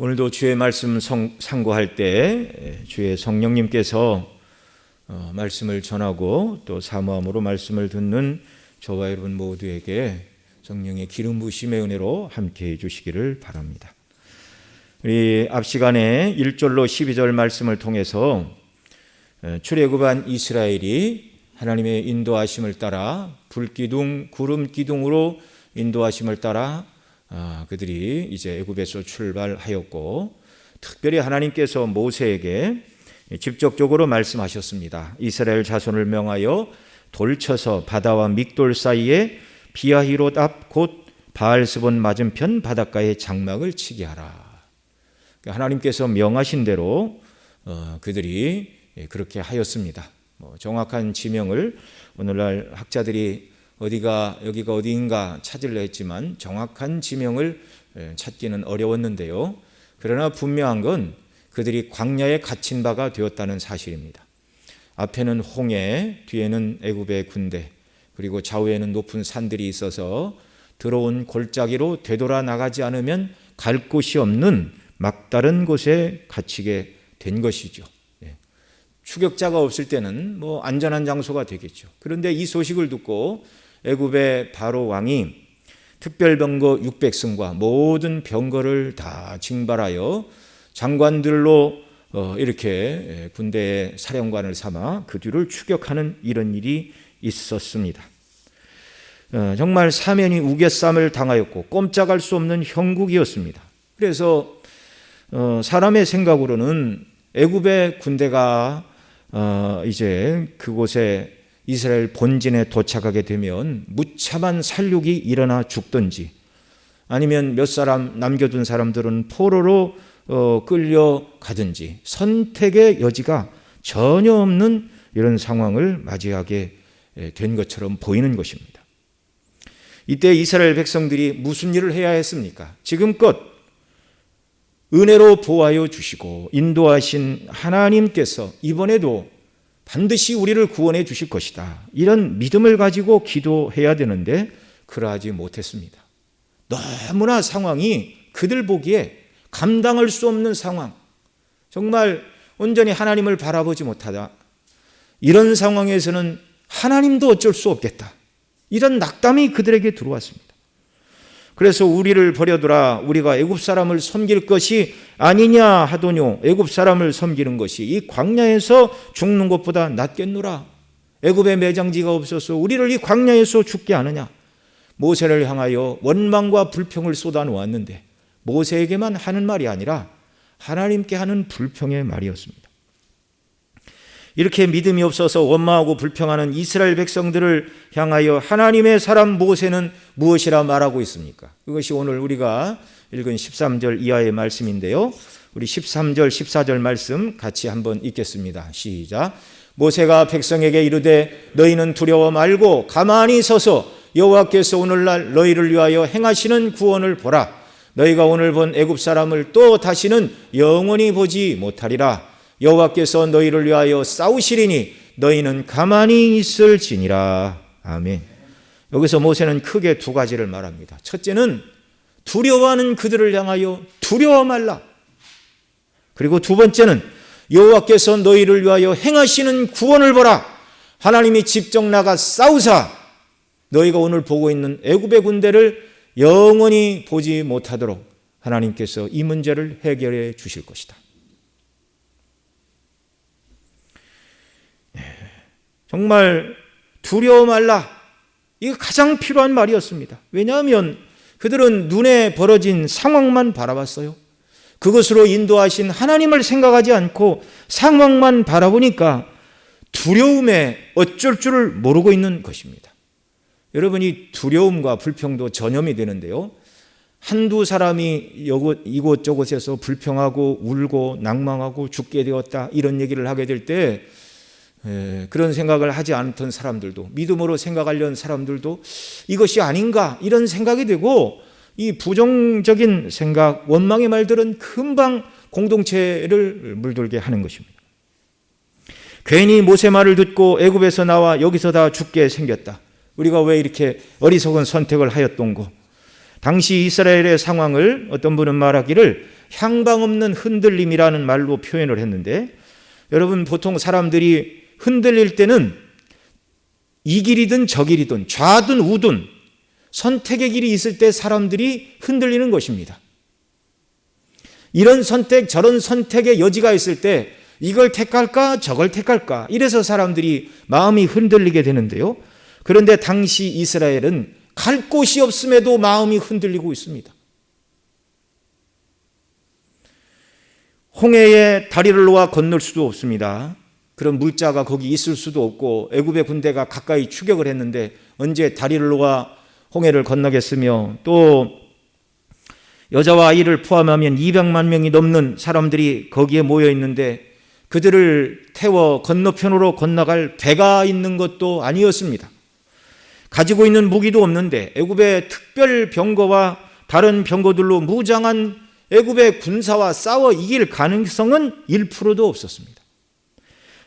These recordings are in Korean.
오늘도 주의 말씀 상고할 때 주의 성령님께서 말씀을 전하고 또 사모함으로 말씀을 듣는 저와 여러분 모두에게 성령의 기름 부으심의 은혜로 함께해 주시기를 바랍니다. 우리 앞 시간에 1절로 12절 말씀을 통해서 출애굽한 이스라엘이 하나님의 인도하심을 따라 불기둥, 구름기둥으로 인도하심을 따라 그들이 이제 애굽에서 출발하였고, 특별히 하나님께서 모세에게 직접적으로 말씀하셨습니다. 이스라엘 자손을 명하여 돌쳐서 바다와 믹돌 사이에 비아히롯 앞 곧 바알스본 맞은편 바닷가에 장막을 치게 하라. 하나님께서 명하신 대로 그들이 그렇게 하였습니다. 정확한 지명을 오늘날 학자들이 여기가 어디인가 찾으려 했지만 정확한 지명을 찾기는 어려웠는데요. 그러나 분명한 건 그들이 광야에 갇힌 바가 되었다는 사실입니다. 앞에는 홍해, 뒤에는 애굽의 군대, 그리고 좌우에는 높은 산들이 있어서 들어온 골짜기로 되돌아 나가지 않으면 갈 곳이 없는 막다른 곳에 갇히게 된 것이죠. 추격자가 없을 때는 안전한 장소가 되겠죠. 그런데 이 소식을 듣고 애굽의 바로 왕이 특별병거 600승과 모든 병거를 다 징발하여 장관들로 이렇게 군대의 사령관을 삼아 그 뒤를 추격하는 이런 일이 있었습니다. 정말 사면이 우겨쌈을 당하였고 꼼짝할 수 없는 형국이었습니다. 그래서 사람의 생각으로는 애굽의 군대가 이제 그곳에 이스라엘 본진에 도착하게 되면 무참한 살육이 일어나 죽든지, 아니면 몇 사람 남겨둔 사람들은 포로로 끌려가든지 선택의 여지가 전혀 없는 이런 상황을 맞이하게 된 것처럼 보이는 것입니다. 이때 이스라엘 백성들이 무슨 일을 해야 했습니까? 지금껏 은혜로 보호하여 주시고 인도하신 하나님께서 이번에도 반드시 우리를 구원해 주실 것이다, 이런 믿음을 가지고 기도해야 되는데 그러하지 못했습니다. 너무나 상황이 그들 보기에 감당할 수 없는 상황, 정말 온전히 하나님을 바라보지 못하다, 이런 상황에서는 하나님도 어쩔 수 없겠다, 이런 낙담이 그들에게 들어왔습니다. 그래서 우리를 버려두라, 우리가 애굽 사람을 섬길 것이 아니냐 하더뇨. 애굽 사람을 섬기는 것이 이 광야에서 죽는 것보다 낫겠노라. 애굽에 매장지가 없어서 우리를 이 광야에서 죽게 하느냐. 모세를 향하여 원망과 불평을 쏟아놓았는데 모세에게만 하는 말이 아니라 하나님께 하는 불평의 말이었습니다. 이렇게 믿음이 없어서 원망하고 불평하는 이스라엘 백성들을 향하여 하나님의 사람 모세는 무엇이라 말하고 있습니까? 그것이 오늘 우리가 읽은 13절 이하의 말씀인데요. 우리 13절 14절 말씀 같이 한번 읽겠습니다. 시작. 모세가 백성에게 이르되 너희는 두려워 말고 가만히 서서 여호와께서 오늘날 너희를 위하여 행하시는 구원을 보라. 너희가 오늘 본 애굽 사람을 또 다시는 영원히 보지 못하리라. 여호와께서 너희를 위하여 싸우시리니 너희는 가만히 있을지니라. 아멘. 여기서 모세는 크게 두 가지를 말합니다. 첫째는 두려워하는 그들을 향하여 두려워 말라. 그리고 두 번째는 여호와께서 너희를 위하여 행하시는 구원을 보라. 하나님이 직접 나가 싸우사 너희가 오늘 보고 있는 애굽의 군대를 영원히 보지 못하도록 하나님께서 이 문제를 해결해 주실 것이다. 정말 두려워 말라, 이게 가장 필요한 말이었습니다. 왜냐하면 그들은 눈에 벌어진 상황만 바라봤어요. 그것으로 인도하신 하나님을 생각하지 않고 상황만 바라보니까 두려움에 어쩔 줄을 모르고 있는 것입니다. 여러분, 이 두려움과 불평도 전염이 되는데요, 한두 사람이 이곳저곳에서 불평하고 울고 낭망하고 죽게 되었다, 이런 얘기를 하게 될 때 그런 생각을 하지 않던 사람들도, 믿음으로 생각하려는 사람들도 이것이 아닌가 이런 생각이 되고, 이 부정적인 생각, 원망의 말들은 금방 공동체를 물들게 하는 것입니다. 괜히 모세 말을 듣고 애굽에서 나와 여기서 다 죽게 생겼다, 우리가 왜 이렇게 어리석은 선택을 하였던고. 당시 이스라엘의 상황을 어떤 분은 말하기를 향방 없는 흔들림이라는 말로 표현을 했는데, 여러분 보통 사람들이 흔들릴 때는 이 길이든 저 길이든 좌든 우든 선택의 길이 있을 때 사람들이 흔들리는 것입니다. 이런 선택 저런 선택의 여지가 있을 때 이걸 택할까 저걸 택할까, 이래서 사람들이 마음이 흔들리게 되는데요. 그런데 당시 이스라엘은 갈 곳이 없음에도 마음이 흔들리고 있습니다. 홍해에 다리를 놓아 건널 수도 없습니다. 그런 물자가 거기 있을 수도 없고, 애굽의 군대가 가까이 추격을 했는데 언제 다리를 놓아 홍해를 건너겠으며, 또 여자와 아이를 포함하면 200만 명이 넘는 사람들이 거기에 모여 있는데 그들을 태워 건너편으로 건너갈 배가 있는 것도 아니었습니다. 가지고 있는 무기도 없는데 애굽의 특별 병거와 다른 병거들로 무장한 애굽의 군사와 싸워 이길 가능성은 1%도 없었습니다.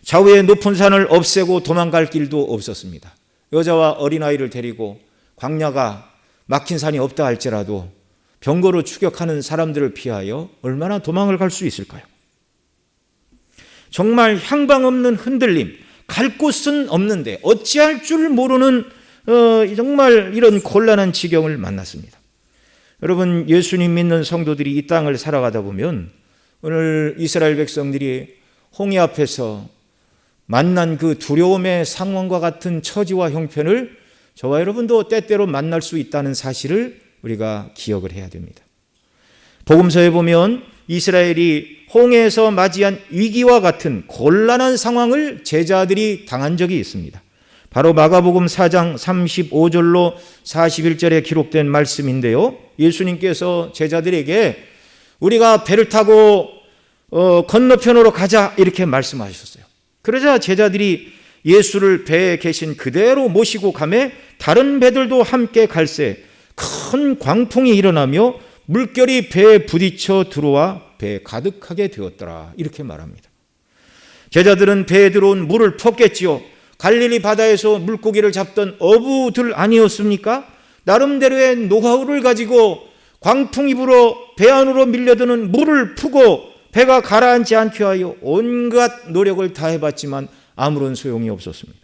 좌우의 높은 산을 없애고 도망갈 길도 없었습니다. 여자와 어린아이를 데리고 광야가 막힌 산이 없다 할지라도 병거로 추격하는 사람들을 피하여 얼마나 도망을 갈 수 있을까요? 정말 향방 없는 흔들림, 갈 곳은 없는데 어찌할 줄 모르는 정말 이런 곤란한 지경을 만났습니다. 여러분, 예수님 믿는 성도들이 이 땅을 살아가다 보면 오늘 이스라엘 백성들이 홍해 앞에서 만난 그 두려움의 상황과 같은 처지와 형편을 저와 여러분도 때때로 만날 수 있다는 사실을 우리가 기억을 해야 됩니다. 복음서에 보면 이스라엘이 홍해에서 맞이한 위기와 같은 곤란한 상황을 제자들이 당한 적이 있습니다. 바로 마가복음 4장 35절로 41절에 기록된 말씀인데요. 예수님께서 제자들에게 우리가 배를 타고 건너편으로 가자 이렇게 말씀하셨어요. 그러자 제자들이 예수를 배에 계신 그대로 모시고 가매 다른 배들도 함께 갈새 큰 광풍이 일어나며 물결이 배에 부딪혀 들어와 배에 가득하게 되었더라, 이렇게 말합니다. 제자들은 배에 들어온 물을 폈겠지요. 갈릴리 바다에서 물고기를 잡던 어부들 아니었습니까? 나름대로의 노하우를 가지고 광풍이 불어 배 안으로 밀려드는 물을 푸고 배가 가라앉지 않게 하여 온갖 노력을 다해봤지만 아무런 소용이 없었습니다.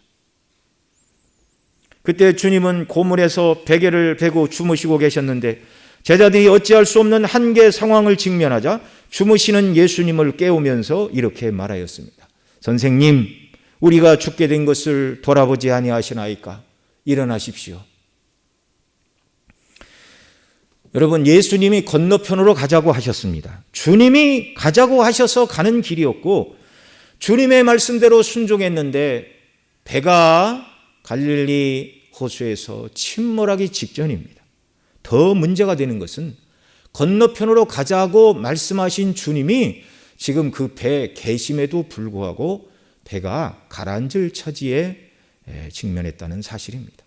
그때 주님은 고물에서 베개를 베고 주무시고 계셨는데 제자들이 어찌할 수 없는 한계 상황을 직면하자 주무시는 예수님을 깨우면서 이렇게 말하였습니다. 선생님, 우리가 죽게 된 것을 돌아보지 아니하시나이까? 일어나십시오. 여러분, 예수님이 건너편으로 가자고 하셨습니다. 주님이 가자고 하셔서 가는 길이었고 주님의 말씀대로 순종했는데 배가 갈릴리 호수에서 침몰하기 직전입니다. 더 문제가 되는 것은 건너편으로 가자고 말씀하신 주님이 지금 그 배에 계심에도 불구하고 배가 가라앉을 처지에 직면했다는 사실입니다.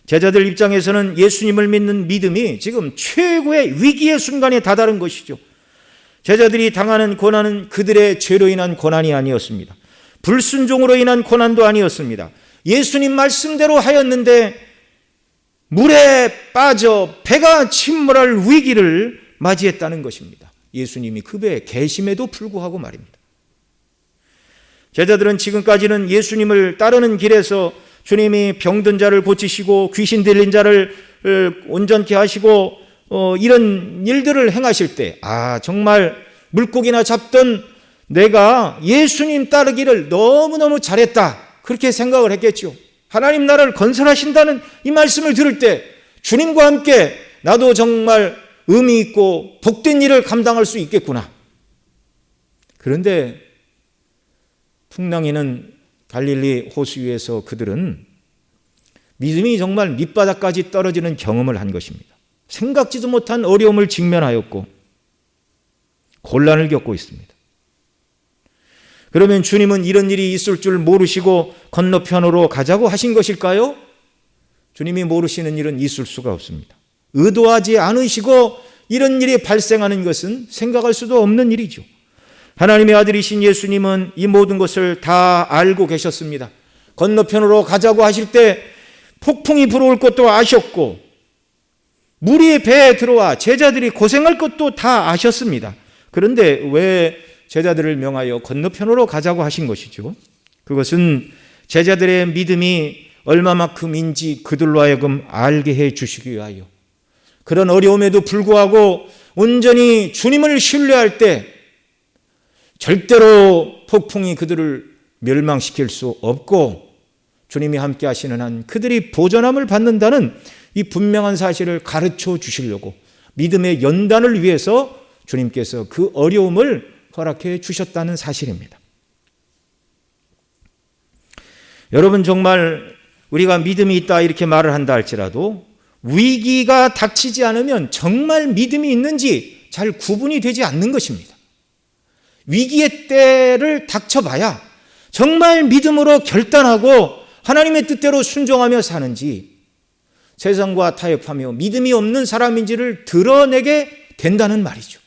제자들 입장에서는 예수님을 믿는 믿음이 지금 최고의 위기의 순간에 다다른 것이죠. 제자들이 당하는 고난은 그들의 죄로 인한 고난이 아니었습니다. 불순종으로 인한 고난도 아니었습니다. 예수님 말씀대로 하였는데 물에 빠져 배가 침몰할 위기를 맞이했다는 것입니다. 예수님이 그 배에 계심에도 불구하고 말입니다. 제자들은 지금까지는 예수님을 따르는 길에서 주님이 병든 자를 고치시고 귀신 들린 자를 온전케 하시고 이런 일들을 행하실 때 정말 물고기나 잡던 내가 예수님 따르기를 너무너무 잘했다, 그렇게 생각을 했겠죠. 하나님 나라를 건설하신다는 이 말씀을 들을 때 주님과 함께 나도 정말 의미 있고 복된 일을 감당할 수 있겠구나. 그런데 풍랑이는 갈릴리 호수 위에서 그들은 믿음이 정말 밑바닥까지 떨어지는 경험을 한 것입니다. 생각지도 못한 어려움을 직면하였고 곤란을 겪고 있습니다. 그러면 주님은 이런 일이 있을 줄 모르시고 건너편으로 가자고 하신 것일까요? 주님이 모르시는 일은 있을 수가 없습니다. 의도하지 않으시고 이런 일이 발생하는 것은 생각할 수도 없는 일이죠. 하나님의 아들이신 예수님은 이 모든 것을 다 알고 계셨습니다. 건너편으로 가자고 하실 때 폭풍이 불어올 것도 아셨고 물이 배에 들어와 제자들이 고생할 것도 다 아셨습니다. 그런데 왜 제자들을 명하여 건너편으로 가자고 하신 것이죠? 그것은 제자들의 믿음이 얼마만큼인지 그들로 하여금 알게 해 주시기 위하여, 그런 어려움에도 불구하고 온전히 주님을 신뢰할 때 절대로 폭풍이 그들을 멸망시킬 수 없고 주님이 함께 하시는 한 그들이 보전함을 받는다는 이 분명한 사실을 가르쳐 주시려고 믿음의 연단을 위해서 주님께서 그 어려움을 허락해 주셨다는 사실입니다. 여러분, 정말 우리가 믿음이 있다 이렇게 말을 한다 할지라도 위기가 닥치지 않으면 정말 믿음이 있는지 잘 구분이 되지 않는 것입니다. 위기의 때를 닥쳐봐야 정말 믿음으로 결단하고 하나님의 뜻대로 순종하며 사는지 세상과 타협하며 믿음이 없는 사람인지를 드러내게 된다는 말이죠.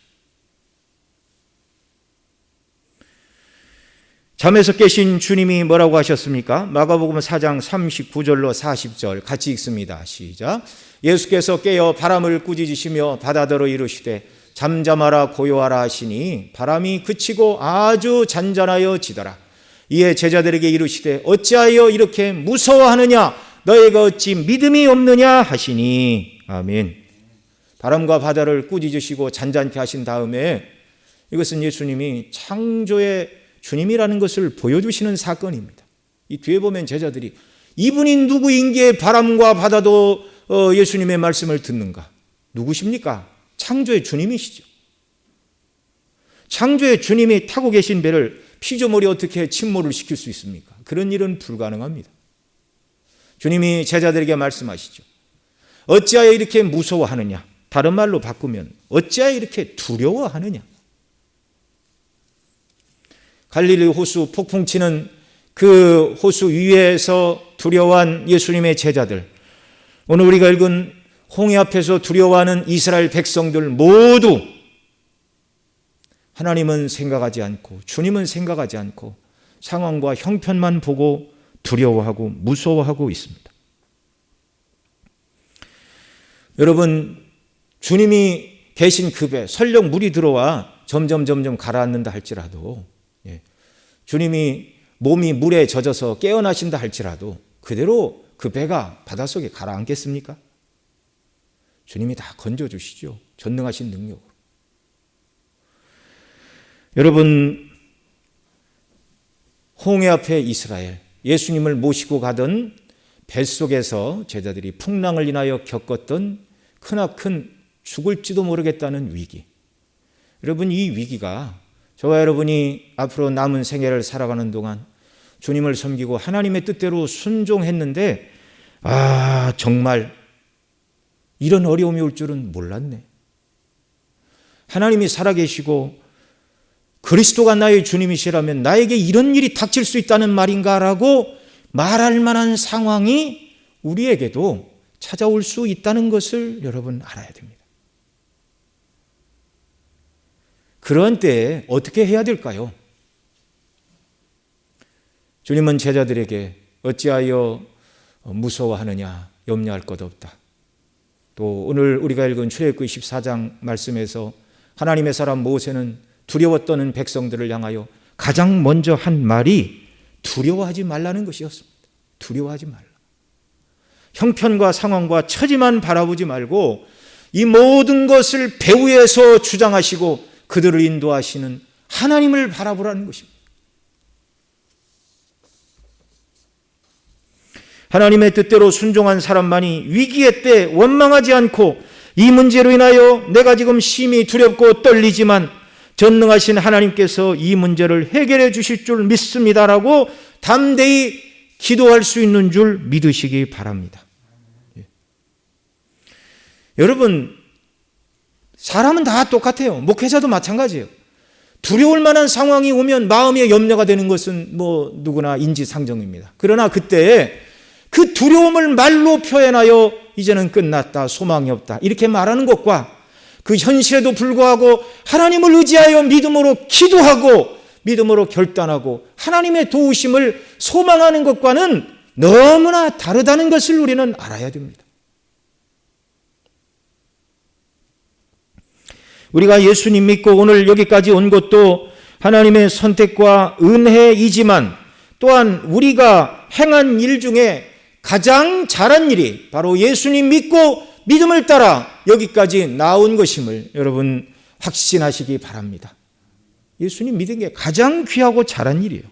잠에서 깨신 주님이 뭐라고 하셨습니까? 마가복음 4장 39절로 40절 같이 읽습니다. 시작. 예수께서 깨어 바람을 꾸짖으시며 바다더러 이르시되 잠잠하라 고요하라 하시니 바람이 그치고 아주 잔잔하여 지더라. 이에 제자들에게 이르시되 어찌하여 이렇게 무서워하느냐? 너희가 어찌 믿음이 없느냐 하시니. 아멘. 바람과 바다를 꾸짖으시고 잔잔케 하신 다음에 이것은 예수님이 창조의 주님이라는 것을 보여주시는 사건입니다. 이 뒤에 보면 제자들이 이분이 누구인기에 바람과 바다도 예수님의 말씀을 듣는가? 누구십니까? 창조의 주님이시죠. 창조의 주님이 타고 계신 배를 피조물이 어떻게 침몰을 시킬 수 있습니까? 그런 일은 불가능합니다. 주님이 제자들에게 말씀하시죠. 어찌하여 이렇게 무서워하느냐? 다른 말로 바꾸면 어찌하여 이렇게 두려워하느냐? 갈릴리 호수 폭풍 치는 그 호수 위에서 두려워한 예수님의 제자들, 오늘 우리가 읽은 홍해 앞에서 두려워하는 이스라엘 백성들 모두 하나님은 생각하지 않고 주님은 생각하지 않고 상황과 형편만 보고 두려워하고 무서워하고 있습니다. 여러분, 주님이 계신 그 배, 설령 물이 들어와 점점 가라앉는다 할지라도, 주님이 몸이 물에 젖어서 깨어나신다 할지라도 그대로 그 배가 바닷속에 가라앉겠습니까? 주님이 다 건져주시죠. 전능하신 능력으로. 여러분, 홍해 앞에 이스라엘, 예수님을 모시고 가던 뱃속에서 제자들이 풍랑을 인하여 겪었던 크나큰 죽을지도 모르겠다는 위기. 여러분, 이 위기가 저와 여러분이 앞으로 남은 생애를 살아가는 동안 주님을 섬기고 하나님의 뜻대로 순종했는데 정말 이런 어려움이 올 줄은 몰랐네. 하나님이 살아계시고 그리스도가 나의 주님이시라면 나에게 이런 일이 닥칠 수 있다는 말인가라고 말할 만한 상황이 우리에게도 찾아올 수 있다는 것을 여러분 알아야 됩니다. 그런 때에 어떻게 해야 될까요? 주님은 제자들에게 어찌하여 무서워하느냐, 염려할 것 없다. 또 오늘 우리가 읽은 출애굽기 14장 말씀에서 하나님의 사람 모세는 두려워 떠는 백성들을 향하여 가장 먼저 한 말이 두려워하지 말라는 것이었습니다. 두려워하지 말라. 형편과 상황과 처지만 바라보지 말고 이 모든 것을 배후에서 주장하시고 그들을 인도하시는 하나님을 바라보라는 것입니다. 하나님의 뜻대로 순종한 사람만이 위기의 때 원망하지 않고 이 문제로 인하여 내가 지금 심히 두렵고 떨리지만 전능하신 하나님께서 이 문제를 해결해 주실 줄 믿습니다라고 담대히 기도할 수 있는 줄 믿으시기 바랍니다. 여러분, 사람은 다 똑같아요. 목회자도 마찬가지예요. 두려울 만한 상황이 오면 마음에 염려가 되는 것은 누구나 인지상정입니다. 그러나 그때 그 두려움을 말로 표현하여 이제는 끝났다, 소망이 없다 이렇게 말하는 것과 그 현실에도 불구하고 하나님을 의지하여 믿음으로 기도하고 믿음으로 결단하고 하나님의 도우심을 소망하는 것과는 너무나 다르다는 것을 우리는 알아야 됩니다. 우리가 예수님 믿고 오늘 여기까지 온 것도 하나님의 선택과 은혜이지만 또한 우리가 행한 일 중에 가장 잘한 일이 바로 예수님 믿고 믿음을 따라 여기까지 나온 것임을 여러분 확신하시기 바랍니다. 예수님 믿은 게 가장 귀하고 잘한 일이에요.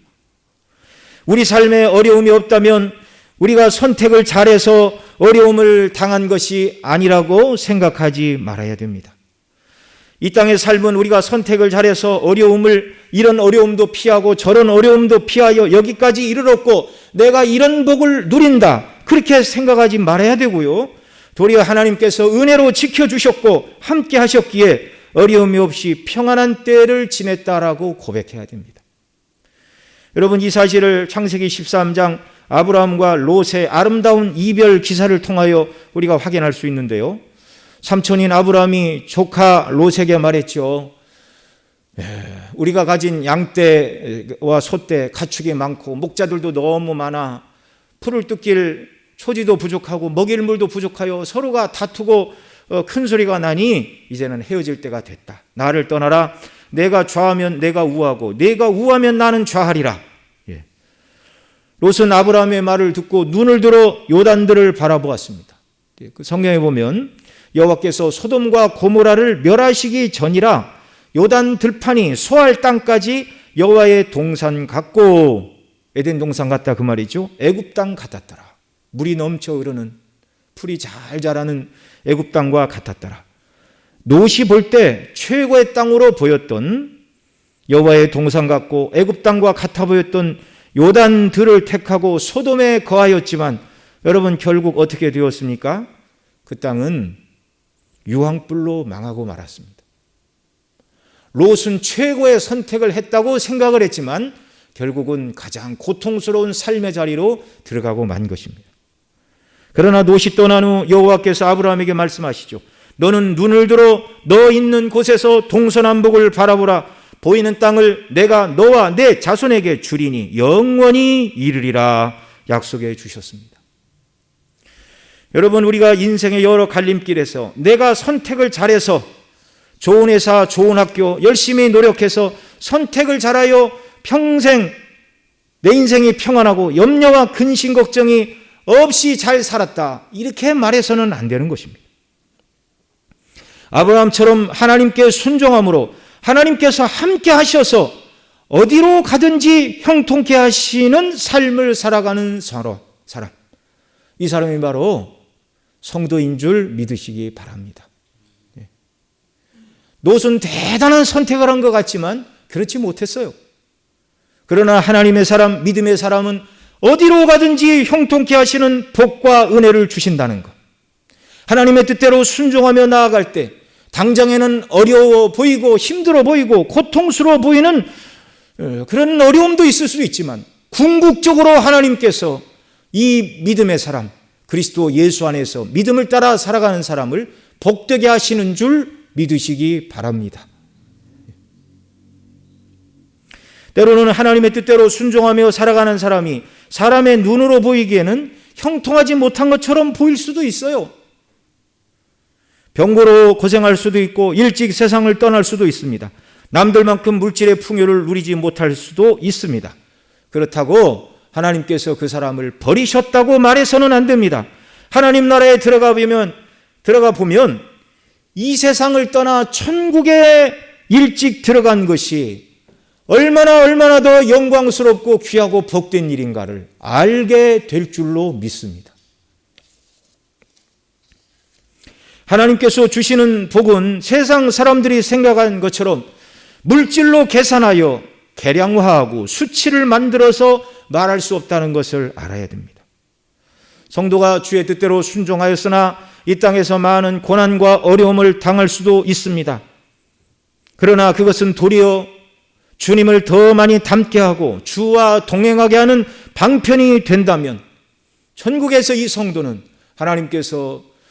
우리 삶에 어려움이 없다면 우리가 선택을 잘해서 어려움을 당한 것이 아니라고 생각하지 말아야 됩니다. 이 땅의 삶은 우리가 선택을 잘해서 이런 어려움도 피하고 저런 어려움도 피하여 여기까지 이르렀고 내가 이런 복을 누린다, 그렇게 생각하지 말아야 되고요. 도리어 하나님께서 은혜로 지켜주셨고 함께 하셨기에 어려움이 없이 평안한 때를 지냈다라고 고백해야 됩니다. 여러분, 이 사실을 창세기 13장 아브라함과 롯의 아름다운 이별 기사를 통하여 우리가 확인할 수 있는데요. 삼촌인 아브라함이 조카 롯에게 말했죠. 우리가 가진 양떼와 소떼, 가축이 많고 목자들도 너무 많아 풀을 뜯길 초지도 부족하고 먹일 물도 부족하여 서로가 다투고 큰 소리가 나니 이제는 헤어질 때가 됐다. 나를 떠나라. 내가 좌하면 내가 우하고 내가 우하면 나는 좌하리라. 롯은 아브라함의 말을 듣고 눈을 들어 요단들을 바라보았습니다. 그 성경에 보면 여호와께서 소돔과 고모라를 멸하시기 전이라 요단 들판이 소할 땅까지 여호와의 동산 같고, 에덴 동산 같다 그 말이죠. 애굽 땅 같았더라. 물이 넘쳐 흐르는 풀이 잘 자라는 애굽 땅과 같았더라. 롯이 볼 때 최고의 땅으로 보였던 여호와의 동산 같고 애굽 땅과 같아 보였던 요단들을 택하고 소돔에 거하였지만 여러분, 결국 어떻게 되었습니까? 그 땅은 유황불로 망하고 말았습니다. 롯은 최고의 선택을 했다고 생각을 했지만 결국은 가장 고통스러운 삶의 자리로 들어가고 만 것입니다. 그러나 롯이 떠난 후 여호와께서 아브라함에게 말씀하시죠. 너는 눈을 들어 너 있는 곳에서 동서남북을 바라보라. 보이는 땅을 내가 너와 내 자손에게 주리니 영원히 이르리라 약속해 주셨습니다. 여러분, 우리가 인생의 여러 갈림길에서 내가 선택을 잘해서 좋은 회사, 좋은 학교, 열심히 노력해서 선택을 잘하여 평생 내 인생이 평안하고 염려와 근심 걱정이 없이 잘 살았다, 이렇게 말해서는 안 되는 것입니다. 아브라함처럼 하나님께 순종함으로 하나님께서 함께 하셔서 어디로 가든지 형통케 하시는 삶을 살아가는 사람, 이 사람이 바로 성도인 줄 믿으시기 바랍니다. 롯은 대단한 선택을 한 것 같지만 그렇지 못했어요. 그러나 하나님의 사람, 믿음의 사람은 어디로 가든지 형통케 하시는 복과 은혜를 주신다는 것, 하나님의 뜻대로 순종하며 나아갈 때 당장에는 어려워 보이고 힘들어 보이고 고통스러워 보이는 그런 어려움도 있을 수도 있지만 궁극적으로 하나님께서 이 믿음의 사람, 그리스도 예수 안에서 믿음을 따라 살아가는 사람을 복되게 하시는 줄 믿으시기 바랍니다. 때로는 하나님의 뜻대로 순종하며 살아가는 사람이 사람의 눈으로 보이기에는 형통하지 못한 것처럼 보일 수도 있어요. 병고로 고생할 수도 있고 일찍 세상을 떠날 수도 있습니다. 남들만큼 물질의 풍요를 누리지 못할 수도 있습니다. 그렇다고 하나님께서 그 사람을 버리셨다고 말해서는 안 됩니다. 하나님 나라에 들어가 보면 이 세상을 떠나 천국에 일찍 들어간 것이 얼마나 더 영광스럽고 귀하고 복된 일인가를 알게 될 줄로 믿습니다. 하나님께서 주시는 복은 세상 사람들이 생각한 것처럼 물질로 계산하여 계량화하고 수치를 만들어서 말할 수 없다는 것을 알아야 됩니다. 성도가 주의 뜻대로 순종하였으나 이 땅에서 많은 고난과 어려움을 당할 수도 있습니다. 그러나 그것은 도리어 주님을 더 많이 닮게 하고 주와 동행하게 하는 방편이 된다면 천국에서 이 성도는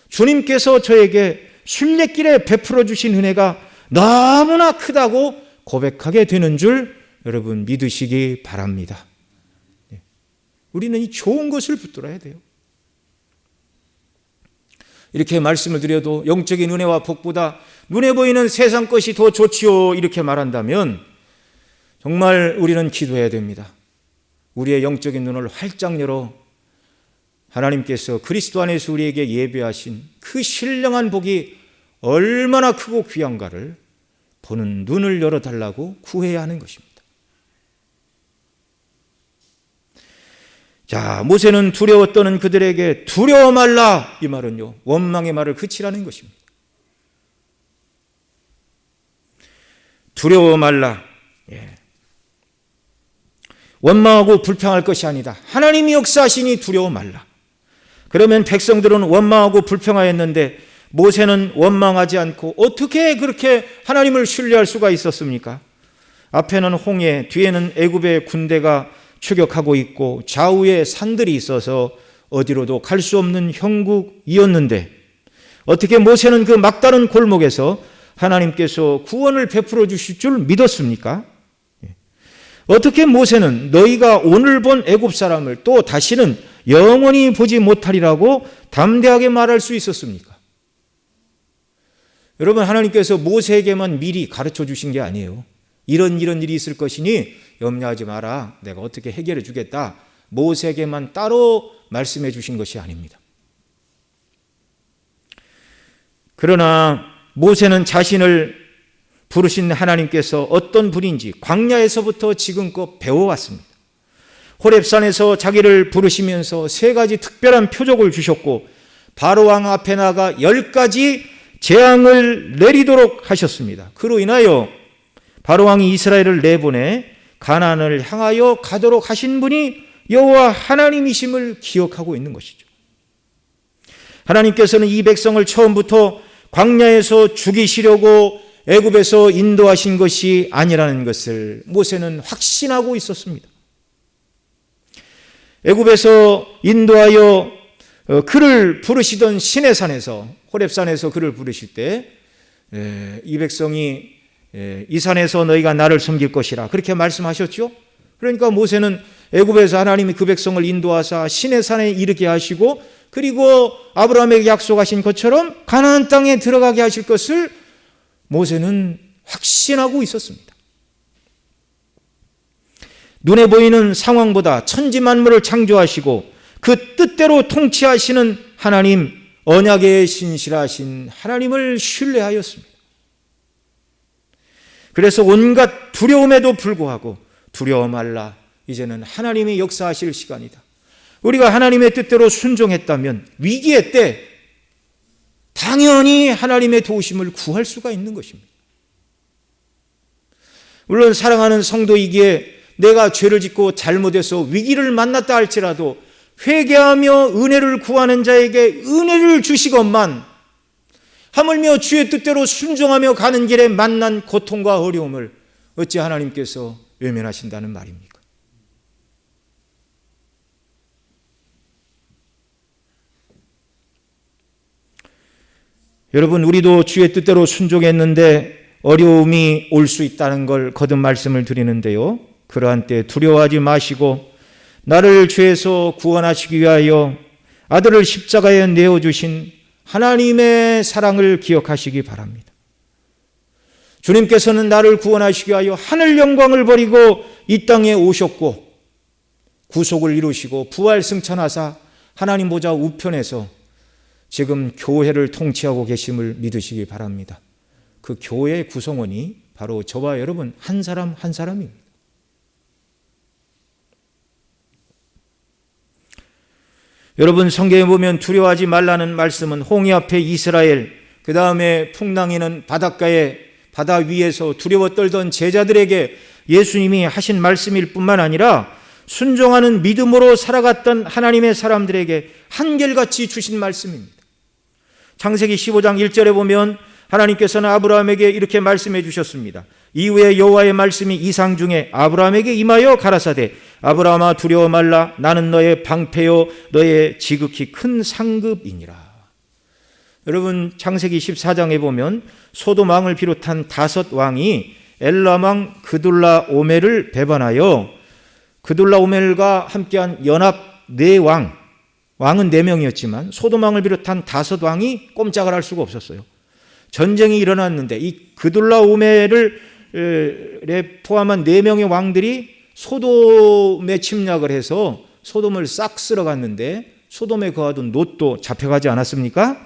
주님께서 저에게 순례길에 베풀어 주신 은혜가 너무나 크다고 고백하게 되는 줄 여러분 믿으시기 바랍니다. 우리는 이 좋은 것을 붙들어야 돼요. 이렇게 말씀을 드려도 영적인 은혜와 복보다 눈에 보이는 세상 것이 더 좋지요, 이렇게 말한다면 정말 우리는 기도해야 됩니다. 우리의 영적인 눈을 활짝 열어 하나님께서 그리스도 안에서 우리에게 예배하신 그 신령한 복이 얼마나 크고 귀한가를 보는 눈을 열어달라고 구해야 하는 것입니다. 자, 모세는 두려워 떠는 그들에게 두려워 말라, 이 말은요, 원망의 말을 그치라는 것입니다. 두려워 말라. 원망하고 불평할 것이 아니다. 하나님이 역사하시니 두려워 말라. 그러면 백성들은 원망하고 불평하였는데 모세는 원망하지 않고 어떻게 그렇게 하나님을 신뢰할 수가 있었습니까? 앞에는 홍해, 뒤에는 애굽의 군대가 추격하고 있고 좌우에 산들이 있어서 어디로도 갈 수 없는 형국이었는데 어떻게 모세는 그 막다른 골목에서 하나님께서 구원을 베풀어 주실 줄 믿었습니까? 어떻게 모세는 너희가 오늘 본 애굽 사람을 또 다시는 영원히 보지 못하리라고 담대하게 말할 수 있었습니까? 여러분, 하나님께서 모세에게만 미리 가르쳐 주신 게 아니에요. 이런 일이 있을 것이니 염려하지 마라, 내가 어떻게 해결해 주겠다, 모세에게만 따로 말씀해 주신 것이 아닙니다. 그러나 모세는 자신을 부르신 하나님께서 어떤 분인지 광야에서부터 지금껏 배워왔습니다. 호렙산에서 자기를 부르시면서 3가지 특별한 표적을 주셨고 바로왕 앞에 나가 10가지 재앙을 내리도록 하셨습니다. 그로 인하여 바로왕이 이스라엘을 내보내 가나안을 향하여 가도록 하신 분이 여호와 하나님이심을 기억하고 있는 것이죠. 하나님께서는 이 백성을 처음부터 광야에서 죽이시려고 애굽에서 인도하신 것이 아니라는 것을 모세는 확신하고 있었습니다. 애굽에서 인도하여 그를 부르시던 시내산에서, 호렙산에서 그를 부르실 때 이 백성이 이 산에서 너희가 나를 섬길 것이라 그렇게 말씀하셨죠. 그러니까 모세는 애굽에서 하나님이 그 백성을 인도하사 시내산에 이르게 하시고 그리고 아브라함에게 약속하신 것처럼 가나안 땅에 들어가게 하실 것을 모세는 확신하고 있었습니다. 눈에 보이는 상황보다 천지만물을 창조하시고 그 뜻대로 통치하시는 하나님, 언약에 신실하신 하나님을 신뢰하였습니다. 그래서 온갖 두려움에도 불구하고 두려워 말라, 이제는 하나님이 역사하실 시간이다. 우리가 하나님의 뜻대로 순종했다면 위기의 때 당연히 하나님의 도우심을 구할 수가 있는 것입니다. 물론 사랑하는 성도이기에 내가 죄를 짓고 잘못해서 위기를 만났다 할지라도 회개하며 은혜를 구하는 자에게 은혜를 주시건만 하물며 주의 뜻대로 순종하며 가는 길에 만난 고통과 어려움을 어찌 하나님께서 외면하신다는 말입니까? 여러분, 우리도 주의 뜻대로 순종했는데 어려움이 올 수 있다는 걸 거듭 말씀을 드리는데요, 그러한 때 두려워하지 마시고 나를 죄에서 구원하시기 위하여 아들을 십자가에 내어주신 하나님의 사랑을 기억하시기 바랍니다. 주님께서는 나를 구원하시기 위하여 하늘 영광을 버리고 이 땅에 오셨고 구속을 이루시고 부활 승천하사 하나님 보좌 우편에서 지금 교회를 통치하고 계심을 믿으시기 바랍니다. 그 교회의 구성원이 바로 저와 여러분 한 사람 한 사람입니다. 여러분, 성경에 보면 두려워하지 말라는 말씀은 홍해 앞에 이스라엘, 그 다음에 풍랑이는 바닷가에 바다 위에서 두려워 떨던 제자들에게 예수님이 하신 말씀일 뿐만 아니라 순종하는 믿음으로 살아갔던 하나님의 사람들에게 한결같이 주신 말씀입니다. 창세기 15장 1절에 보면 하나님께서는 아브라함에게 이렇게 말씀해 주셨습니다. 이후에 여호와의 말씀이 이상 중에 아브라함에게 임하여 가라사대 아브라함아 두려워 말라, 나는 너의 방패요 너의 지극히 큰 상급이니라. 여러분, 창세기 14장에 보면 소돔 왕을 비롯한 5왕이 엘람 왕 그둘라 오멜을 배반하여 그둘라 오멜과 함께한 연합 4왕, 왕은 4명이었지만 소돔 왕을 비롯한 5왕이 꼼짝을 할 수가 없었어요. 전쟁이 일어났는데 이 그돌라오멜을 포함한 4명의 왕들이 소돔에 침략을 해서 소돔을 싹 쓸어갔는데 소돔에 거하던 롯도 잡혀가지 않았습니까?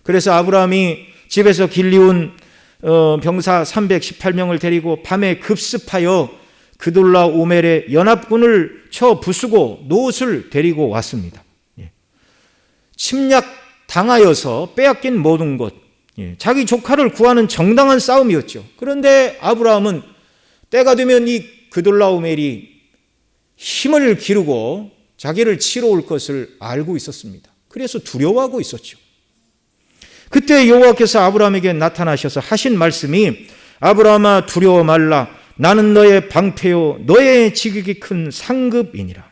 그래서 아브라함이 집에서 길리온 병사 318명을 데리고 밤에 급습하여 그돌라오멜의 연합군을 쳐 부수고 롯을 데리고 왔습니다. 침략 당하여서 빼앗긴 모든 것, 자기 조카를 구하는 정당한 싸움이었죠. 그런데 아브라함은 때가 되면 이 그돌라오멜이 힘을 기르고 자기를 치러 올 것을 알고 있었습니다. 그래서 두려워하고 있었죠. 그때 여호와께서 아브라함에게 나타나셔서 하신 말씀이 아브라함아 두려워 말라 나는 너의 방패요 너의 지극히 큰 상급이니라.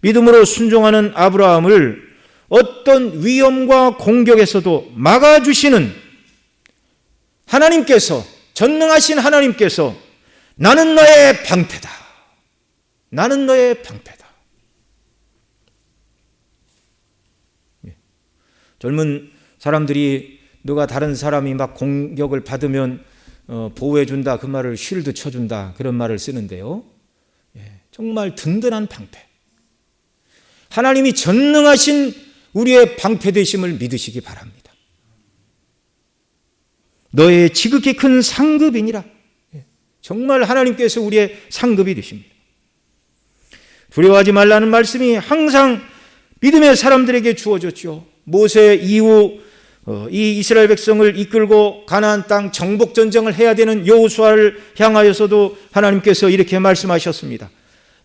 믿음으로 순종하는 아브라함을 어떤 위험과 공격에서도 막아주시는 하나님께서, 전능하신 하나님께서 나는 너의 방패다. 나는 너의 방패다. 젊은 사람들이 누가 다른 사람이 막 공격을 받으면 보호해준다, 그 말을 쉴드 쳐준다, 그런 말을 쓰는데요. 정말 든든한 방패. 하나님이 전능하신 우리의 방패 되심을 믿으시기 바랍니다. 너의 지극히 큰 상급이니라. 정말 하나님께서 우리의 상급이 되십니다. 두려워하지 말라는 말씀이 항상 믿음의 사람들에게 주어졌죠. 모세 이후 이 이스라엘 백성을 이끌고 가나안 땅 정복 전쟁을 해야 되는 여호수아를 향하여서도 하나님께서 이렇게 말씀하셨습니다.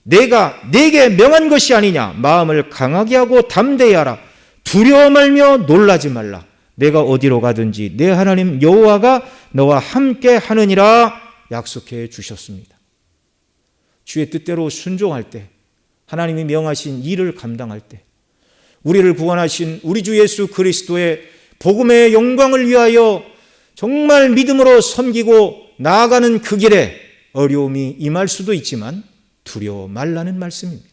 내가 네게 명한 것이 아니냐. 마음을 강하게 하고 담대히 하라. 두려워 말며 놀라지 말라. 내가 어디로 가든지 내 하나님 여호와가 너와 함께 하느니라 약속해 주셨습니다. 주의 뜻대로 순종할 때, 하나님이 명하신 일을 감당할 때, 우리를 구원하신 우리 주 예수 그리스도의 복음의 영광을 위하여 정말 믿음으로 섬기고 나아가는 그 길에 어려움이 임할 수도 있지만 두려워 말라는 말씀입니다.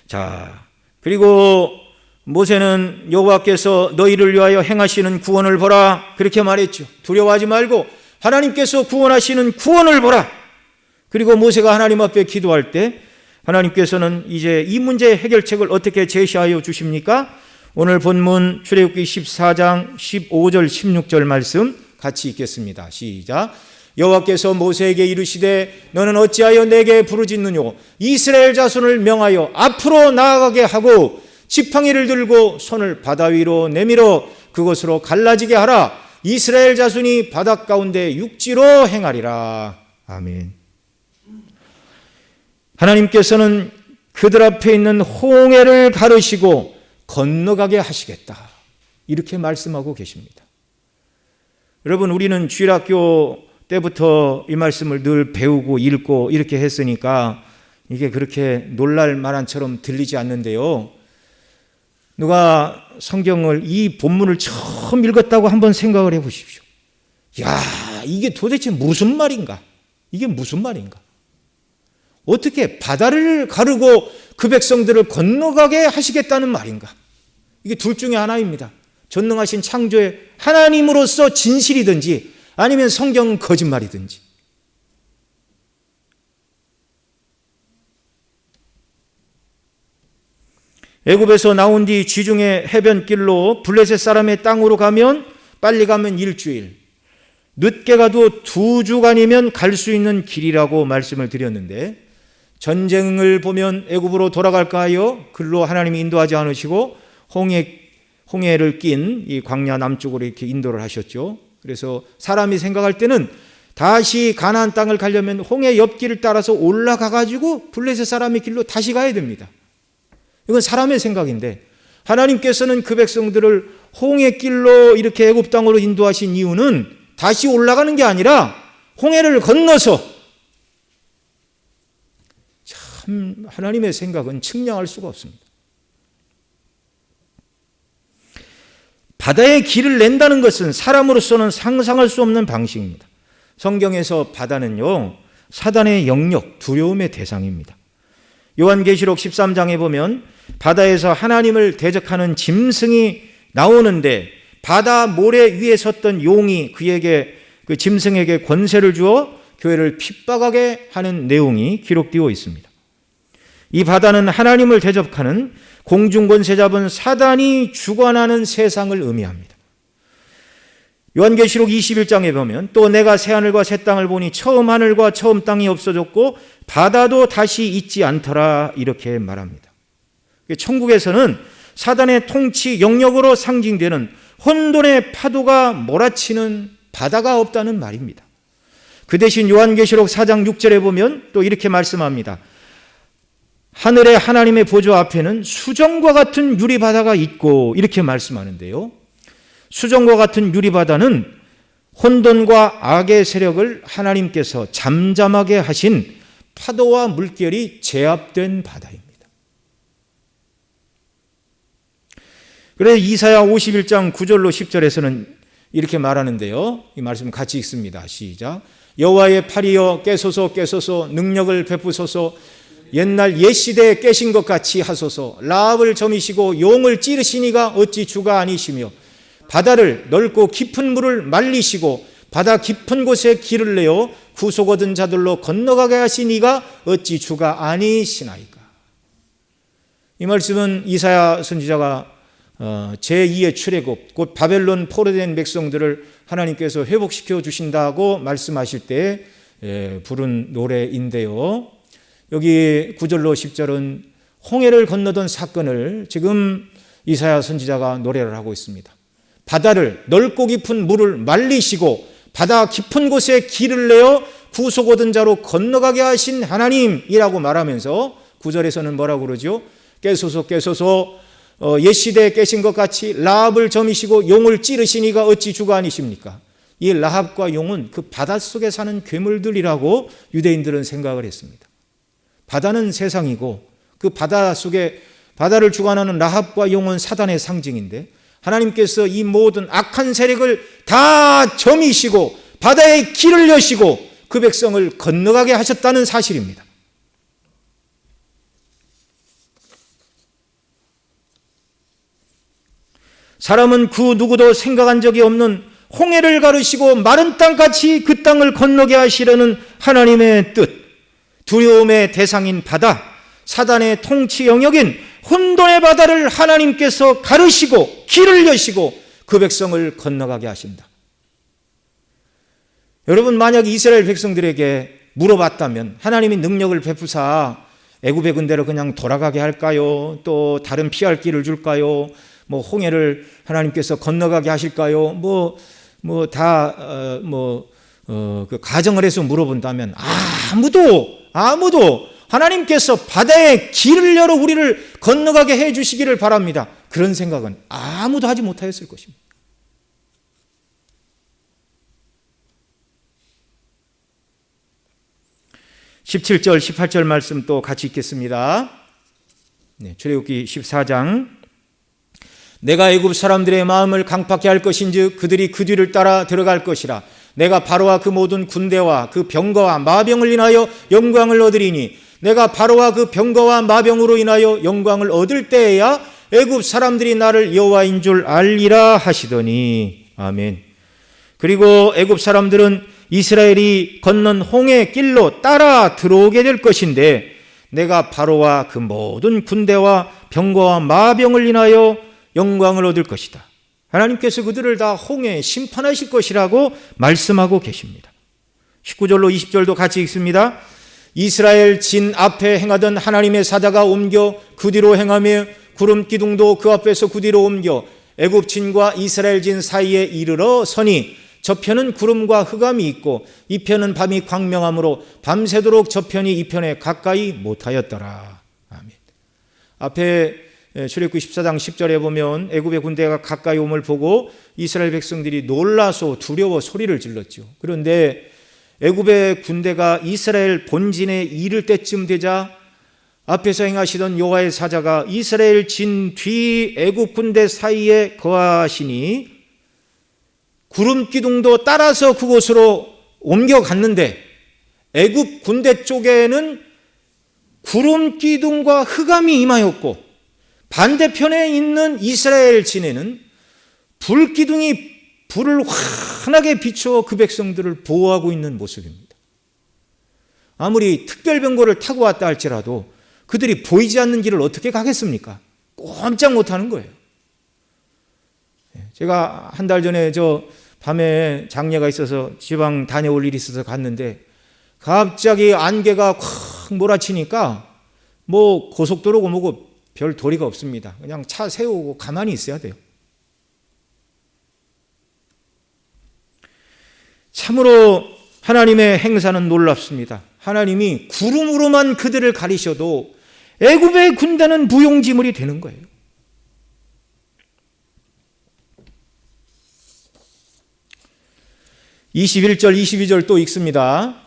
자, 그리고 모세는 여호와께서 너희를 위하여 행하시는 구원을 보라 그렇게 말했죠. 두려워하지 말고 하나님께서 구원하시는 구원을 보라. 그리고 모세가 하나님 앞에 기도할 때 하나님께서는 이제 이 문제의 해결책을 어떻게 제시하여 주십니까? 오늘 본문 출애굽기 14장 15절 16절 말씀 같이 읽겠습니다. 시작. 여호와께서 모세에게 이르시되 너는 어찌하여 내게 부르짖느뇨? 이스라엘 자손을 명하여 앞으로 나아가게 하고 지팡이를 들고 손을 바다 위로 내밀어 그것으로 갈라지게 하라. 이스라엘 자손이 바닷 가운데 육지로 행하리라. 아멘. 하나님께서는 그들 앞에 있는 홍해를 가르시고 건너가게 하시겠다. 이렇게 말씀하고 계십니다. 여러분, 우리는 주일학교 때부터 이 말씀을 늘 배우고 읽고 이렇게 했으니까 이게 그렇게 놀랄 만한처럼 들리지 않는데요. 누가 성경을 이 본문을 처음 읽었다고 한번 생각을 해 보십시오. 야, 이게 도대체 무슨 말인가? 이게 무슨 말인가? 어떻게 바다를 가르고 그 백성들을 건너가게 하시겠다는 말인가? 이게 둘 중에 하나입니다. 전능하신 창조의 하나님으로서 진실이든지 아니면 성경은 거짓말이든지. 애굽에서 나온 뒤 지중해 해변길로 블레셋 사람의 땅으로 가면 빨리 가면 일주일, 늦게 가도 2주간이면 갈 수 있는 길이라고 말씀을 드렸는데 전쟁을 보면 애굽으로 돌아갈까 하여 글로 하나님이 인도하지 않으시고 홍해를 낀 이 광야 남쪽으로 이렇게 인도를 하셨죠. 그래서 사람이 생각할 때는 다시 가나안 땅을 가려면 홍해 옆길을 따라서 올라가 가지고 블레셋 사람의 길로 다시 가야 됩니다. 이건 사람의 생각인데 하나님께서는 그 백성들을 홍해길로 이렇게 애굽 땅으로 인도하신 이유는 다시 올라가는 게 아니라 홍해를 건너서, 참 하나님의 생각은 측량할 수가 없습니다. 바다에 길을 낸다는 것은 사람으로서는 상상할 수 없는 방식입니다. 성경에서 바다는요, 사단의 영역, 두려움의 대상입니다. 요한계시록 13장에 보면 바다에서 하나님을 대적하는 짐승이 나오는데 바다 모래 위에 섰던 용이 그에게 그 짐승에게 권세를 주어 교회를 핍박하게 하는 내용이 기록되어 있습니다. 이 바다는 하나님을 대적하는 공중권세 잡은 사단이 주관하는 세상을 의미합니다. 요한계시록 21장에 보면 또 내가 새하늘과 새 땅을 보니 처음 하늘과 처음 땅이 없어졌고 바다도 다시 있지 않더라 이렇게 말합니다. 천국에서는 사단의 통치 영역으로 상징되는 혼돈의 파도가 몰아치는 바다가 없다는 말입니다. 그 대신 요한계시록 4장 6절에 보면 또 이렇게 말씀합니다. 하늘의 하나님의 보좌 앞에는 수정과 같은 유리바다가 있고 이렇게 말씀하는데요. 수정과 같은 유리바다는 혼돈과 악의 세력을 하나님께서 잠잠하게 하신 파도와 물결이 제압된 바다입니다. 그래서 이사야 51장 9절로 10절에서는 이렇게 말하는데요. 이 말씀 같이 읽습니다. 시작. 여호와의 팔이여 깨소서 깨소서 능력을 베푸소서 옛날 옛시대에 깨신 것 같이 하소서 라합을 점이시고 용을 찌르시니가 어찌 주가 아니시며 바다를 넓고 깊은 물을 말리시고 바다 깊은 곳에 길을 내어 구속 얻은 자들로 건너가게 하시니가 어찌 주가 아니시나이까. 이 말씀은 이사야 선지자가 제2의 출애굽 곧 바벨론 포로된 백성들을 하나님께서 회복시켜 주신다고 말씀하실 때 부른 노래인데요. 여기 9절로 10절은 홍해를 건너던 사건을 지금 이사야 선지자가 노래를 하고 있습니다. 바다를 넓고 깊은 물을 말리시고 바다 깊은 곳에 길을 내어 구속 얻은 자로 건너가게 하신 하나님이라고 말하면서 9절에서는 뭐라고 그러죠? 깨소서 깨소서 옛시대에 깨신 것 같이 라합을 점이시고 용을 찌르시니가 어찌 주가 아니십니까? 이 라합과 용은 그 바닷속에 사는 괴물들이라고 유대인들은 생각을 했습니다. 바다는 세상이고 그 바다 속에 바다를 주관하는 라합과 용은 사단의 상징인데 하나님께서 이 모든 악한 세력을 다 점이시고 바다에 길을 여시고 그 백성을 건너가게 하셨다는 사실입니다. 사람은 그 누구도 생각한 적이 없는 홍해를 가르시고 마른 땅같이 그 땅을 건너게 하시려는 하나님의 뜻, 두려움의 대상인 바다, 사단의 통치 영역인 혼돈의 바다를 하나님께서 가르시고 길을 여시고 그 백성을 건너가게 하신다. 여러분, 만약 이스라엘 백성들에게 물어봤다면 하나님이 능력을 베푸사 애굽의 군대로 그냥 돌아가게 할까요? 또 다른 피할 길을 줄까요? 뭐 홍해를 하나님께서 건너가게 하실까요? 그 가정을 해서 물어본다면 아무도 하나님께서 바다에 길을 열어 우리를 건너가게 해 주시기를 바랍니다. 그런 생각은 아무도 하지 못하였을 것입니다. (17절) (18절) 말씀 또 같이 읽겠습니다. 출애굽기 14장. 내가 애굽 사람들의 마음을 강팍게 할 것인즉 그들이 그 뒤를 따라 들어갈 것이라. 내가 바로와 그 모든 군대와 그 병거와 마병을 인하여 영광을 얻으리니 내가 바로와 그 병거와 마병으로 인하여 영광을 얻을 때에야 애굽 사람들이 나를 여호와인 줄 알리라 하시더니. 아멘. 그리고 애굽 사람들은 이스라엘이 건넌 홍해 길로 따라 들어오게 될 것인데 내가 바로와 그 모든 군대와 병거와 마병을 인하여 영광을 얻을 것이다. 하나님께서 그들을 다 홍해에 심판하실 것이라고 말씀하고 계십니다. 19절로 20절도 같이 읽습니다. 이스라엘 진 앞에 행하던 하나님의 사자가 옮겨 그 뒤로 행하며 구름 기둥도 그 앞에서 그 뒤로 옮겨 애굽 진과 이스라엘 진 사이에 이르러 서니 저편은 구름과 흑암이 있고 이 편은 밤이 광명함으로 밤새도록 저편이 이 편에 가까이 못하였더라. 아멘. 앞에 출애굽기 14장 10절에 보면 애굽의 군대가 가까이 옴을 보고 이스라엘 백성들이 놀라서 두려워 소리를 질렀죠. 그런데 애굽의 군대가 이스라엘 본진에 이를 때쯤 되자 앞에서 행하시던 여호와의 사자가 이스라엘 진 뒤 애굽 군대 사이에 거하시니 구름 기둥도 따라서 그곳으로 옮겨갔는데 애굽 군대 쪽에는 구름 기둥과 흑암이 임하였고, 반대편에 있는 이스라엘 진에는 불 기둥이 불을 환하게 비추어 그 백성들을 보호하고 있는 모습입니다. 아무리 특별병거를 타고 왔다 할지라도 그들이 보이지 않는 길을 어떻게 가겠습니까? 꼼짝 못하는 거예요. 제가 한 달 전에 밤에 장례가 있어서 지방 다녀올 일이 있어서 갔는데, 갑자기 안개가 확 몰아치니까 고속도로고 뭐고 별 도리가 없습니다. 그냥 차 세우고 가만히 있어야 돼요. 참으로 하나님의 행사는 놀랍습니다. 하나님이 구름으로만 그들을 가리셔도 애굽의 군대는 무용지물이 되는 거예요. (21절) (22절) 또 읽습니다.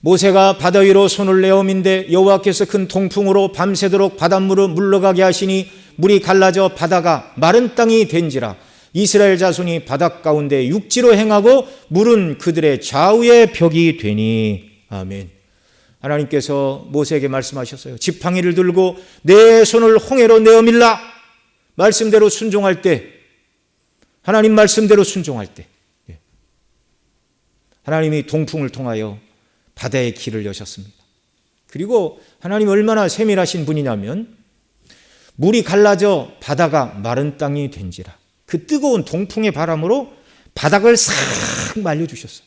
모세가 바다 위로 손을 내어민데 여호와께서 큰 동풍으로 밤새도록 바닷물을 물러가게 하시니 물이 갈라져 바다가 마른 땅이 된지라. 이스라엘 자손이 바닷 가운데 육지로 행하고 물은 그들의 좌우의 벽이 되니. 아멘. 하나님께서 모세에게 말씀하셨어요. 지팡이를 들고 내 손을 홍해로 내어밀라. 말씀대로 순종할 때, 하나님 말씀대로 순종할 때 하나님이 동풍을 통하여 바다의 길을 여셨습니다. 그리고 하나님 얼마나 세밀하신 분이냐면, 물이 갈라져 바다가 마른 땅이 된지라. 그 뜨거운 동풍의 바람으로 바닥을 싹 말려주셨어요.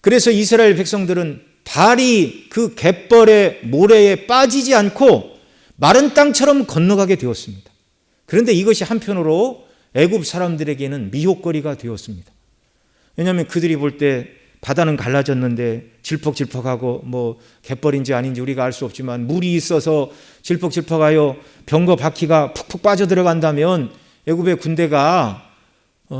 그래서 이스라엘 백성들은 발이 그 갯벌의 모래에 빠지지 않고 마른 땅처럼 건너가게 되었습니다. 그런데 이것이 한편으로 애굽 사람들에게는 미혹거리가 되었습니다. 왜냐하면 그들이 볼 때 바다는 갈라졌는데 질퍽질퍽하고 갯벌인지 아닌지 우리가 알 수 없지만 물이 있어서 질퍽질퍽하여 병거 바퀴가 푹푹 빠져들어간다면 애굽의 군대가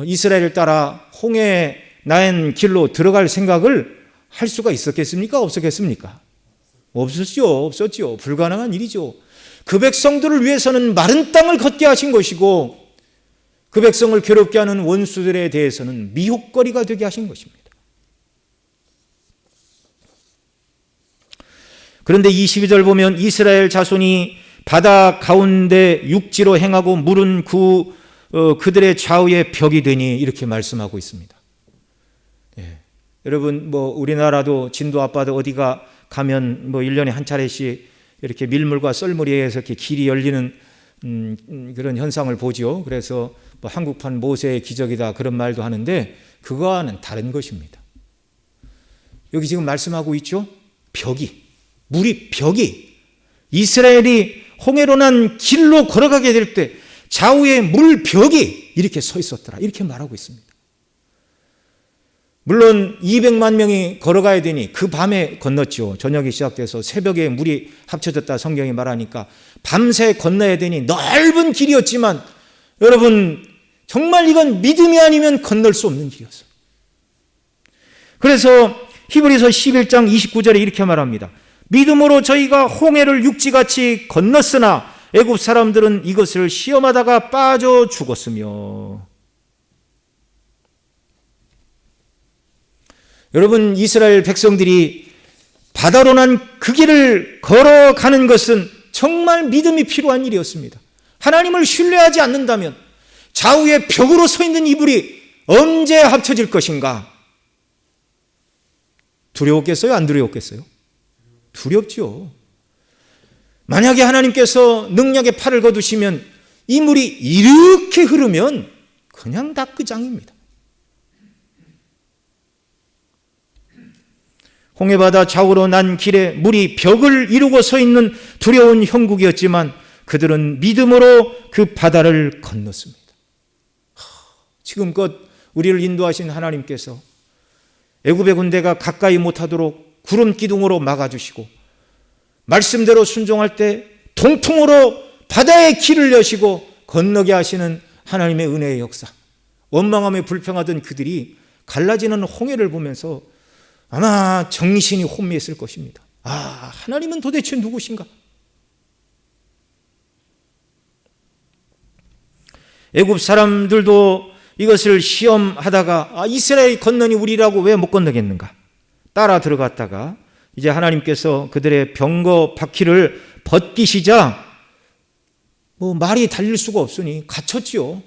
이스라엘을 따라 홍해 나인 길로 들어갈 생각을 할 수가 있었겠습니까? 없었겠습니까? 없었죠. 불가능한 일이죠. 그 백성들을 위해서는 마른 땅을 걷게 하신 것이고, 그 백성을 괴롭게 하는 원수들에 대해서는 미혹거리가 되게 하신 것입니다. 그런데 22절 보면 이스라엘 자손이 바다 가운데 육지로 행하고 물은 그들의 좌우의 벽이 되니, 이렇게 말씀하고 있습니다. 여러분 우리나라도 진도 앞바다 어디가 가면 1년에 한 차례씩 이렇게 밀물과 썰물에 의해서 이렇게 길이 열리는 그런 현상을 보죠. 그래서 한국판 모세의 기적이다 그런 말도 하는데, 그거와는 다른 것입니다. 여기 지금 말씀하고 있죠. 벽이 이스라엘이 홍해로 난 길로 걸어가게 될 때 좌우에 물벽이 이렇게 서 있었더라, 이렇게 말하고 있습니다. 물론 200만 명이 걸어가야 되니 그 밤에 건넜죠. 저녁이 시작돼서 새벽에 물이 합쳐졌다 성경이 말하니까 밤새 건너야 되니 넓은 길이었지만, 여러분 정말 이건 믿음이 아니면 건널 수 없는 길이었어요. 그래서 히브리서 11장 29절에 이렇게 말합니다. 믿음으로 저희가 홍해를 육지같이 건넜으나 애굽 사람들은 이것을 시험하다가 빠져 죽었으며. 여러분, 이스라엘 백성들이 바다로 난 그 길을 걸어가는 것은 정말 믿음이 필요한 일이었습니다. 하나님을 신뢰하지 않는다면 좌우에 벽으로 서 있는 이불이 언제 합쳐질 것인가? 두려웠겠어요? 안 두려웠겠어요? 두렵죠. 만약에 하나님께서 능력의 팔을 거두시면 이 물이 이렇게 흐르면 그냥 다 끝장입니다. 홍해바다 좌우로 난 길에 물이 벽을 이루고 서 있는 두려운 형국이었지만 그들은 믿음으로 그 바다를 건넜습니다. 지금껏 우리를 인도하신 하나님께서 애굽의 군대가 가까이 못하도록 구름 기둥으로 막아주시고, 말씀대로 순종할 때 동풍으로 바다의 길을 여시고 건너게 하시는 하나님의 은혜의 역사. 원망함에 불평하던 그들이 갈라지는 홍해를 보면서 아마 정신이 혼미했을 것입니다. 하나님은 도대체 누구신가? 애굽 사람들도 이것을 시험하다가 이스라엘이 건너니 우리라고 왜 못 건너겠는가? 따라 들어갔다가 이제 하나님께서 그들의 병거 바퀴를 벗기시자 말이 달릴 수가 없으니 갇혔지요.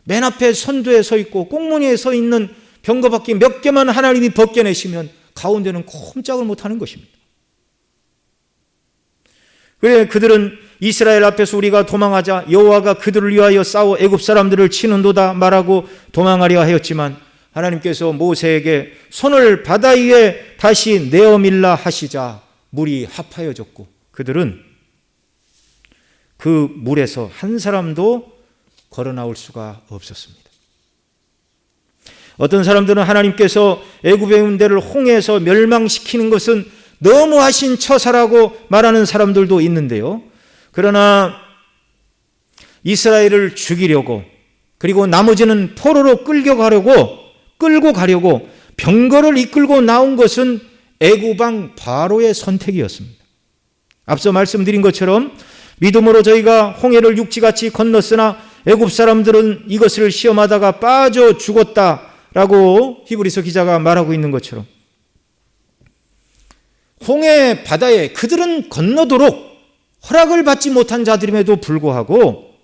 맨 앞에 선두에 서 있고 꽁무니에 서 있는 병거 바퀴 몇 개만 하나님이 벗겨내시면 가운데는 꼼짝을 못하는 것입니다. 그래 그들은 이스라엘 앞에서 우리가 도망하자 여호와가 그들을 위하여 싸워 애굽 사람들을 치는도다 말하고 도망하려 하였지만 하나님께서 모세에게 손을 바다 위에 다시 내어밀라 하시자 물이 합하여졌고 그들은 그 물에서 한 사람도 걸어 나올 수가 없었습니다. 어떤 사람들은 하나님께서 애굽의 군대를 홍해에서 멸망시키는 것은 너무하신 처사라고 말하는 사람들도 있는데요. 그러나 이스라엘을 죽이려고 그리고 나머지는 포로로 끌고 가려고 병거를 이끌고 나온 것은 애굽 왕 바로의 선택이었습니다. 앞서 말씀드린 것처럼 믿음으로 저희가 홍해를 육지같이 건넜으나 애굽 사람들은 이것을 시험하다가 빠져 죽었다라고 히브리서 기자가 말하고 있는 것처럼 홍해 바다에 그들은 건너도록 허락을 받지 못한 자들임에도 불구하고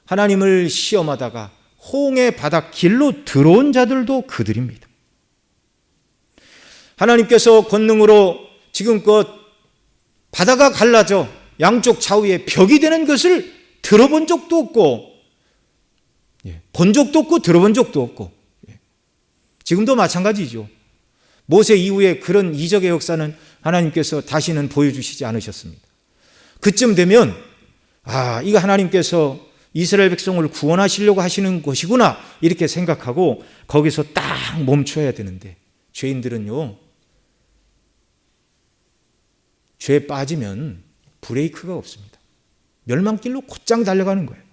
하나님을 시험하다가 홍해 바다 길로 들어온 자들도 그들입니다. 하나님께서 권능으로 지금껏 바다가 갈라져 양쪽 좌우에 벽이 되는 것을 들어본 적도 없고 본 적도 없고 들어본 적도 없고 지금도 마찬가지죠. 모세 이후에 그런 이적의 역사는 하나님께서 다시는 보여주시지 않으셨습니다. 그쯤 되면 이거 하나님께서 이스라엘 백성을 구원하시려고 하시는 것이구나 이렇게 생각하고 거기서 딱 멈춰야 되는데 죄인들은요, 죄에 빠지면 브레이크가 없습니다. 멸망길로 곧장 달려가는 거예요.